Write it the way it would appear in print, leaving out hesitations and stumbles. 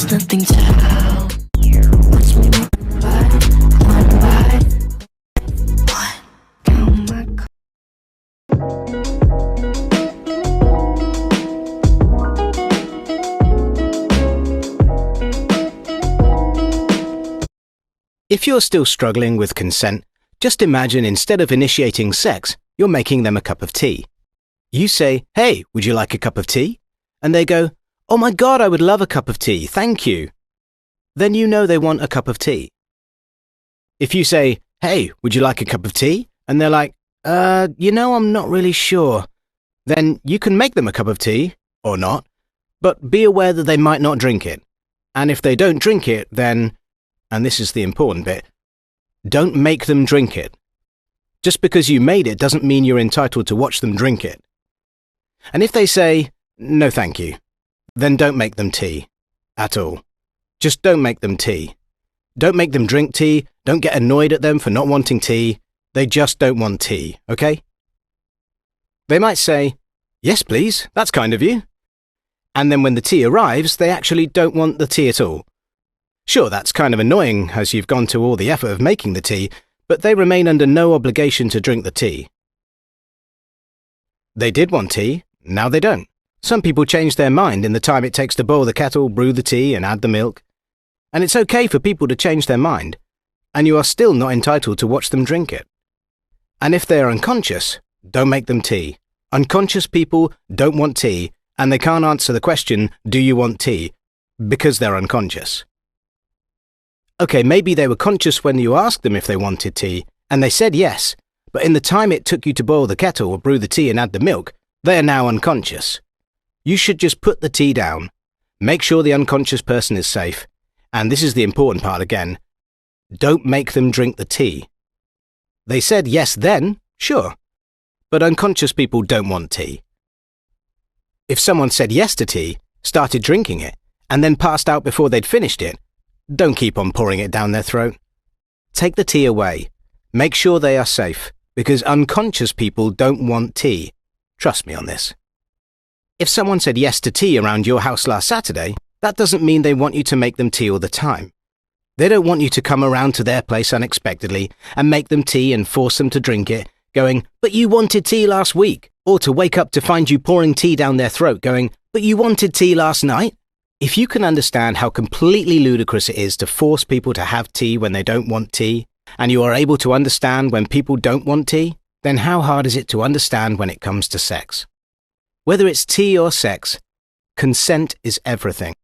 there's nothing to help. Watch me one by one by one. Count my cards. If you're still struggling with consent, just imagine instead of initiating sex, you're making them a cup of tea. You say, "Hey, would you like a cup of tea?" And they go, "Oh my God, I would love a cup of tea, thank you." Then you know they want a cup of tea. If you say, "Hey, would you like a cup of tea?" And they're like, I'm not really sure. Then you can make them a cup of tea, or not, but be aware that they might not drink it. And if they don't drink it, then, and this is the important bit, don't make them drink it. Just because you made it doesn't mean you're entitled to watch them drink it. And if they say, "No thank you," then don't make them tea. At all. Just don't make them tea. Don't make them drink tea, don't get annoyed at them for not wanting tea. They just don't want tea, okay? They might say, "Yes please, that's kind of you." And then when the tea arrives, they actually don't want the tea at all. Sure, that's kind of annoying as you've gone to all the effort of making the tea, but they remain under no obligation to drink the tea. They did want tea, now they don't. Some people change their mind in the time it takes to boil the kettle, brew the tea, and add the milk. And it's okay for people to change their mind, and you are still not entitled to watch them drink it. And if they are unconscious, don't make them tea. Unconscious people don't want tea, and they can't answer the question, "Do you want tea?" because they're unconscious. Okay, maybe they were conscious when you asked them if they wanted tea, and they said yes, but in the time it took you to boil the kettle or brew the tea and add the milk, they are now unconscious. You should just put the tea down, make sure the unconscious person is safe, and this is the important part again, don't make them drink the tea. They said yes then, sure, but unconscious people don't want tea. If someone said yes to tea, started drinking it, and then passed out before they'd finished it, don't keep on pouring it down their throat. Take the tea away. Make sure they are safe, because unconscious people don't want tea. Trust me on this. If someone said yes to tea around your house last Saturday, that doesn't mean they want you to make them tea all the time. They don't want you to come around to their place unexpectedly and make them tea and force them to drink it, going, "But you wanted tea last week," or to wake up to find you pouring tea down their throat going, "But you wanted tea last night." If you can understand how completely ludicrous it is to force people to have tea when they don't want tea, and you are able to understand when people don't want tea, then how hard is it to understand when it comes to sex? Whether it's tea or sex, consent is everything.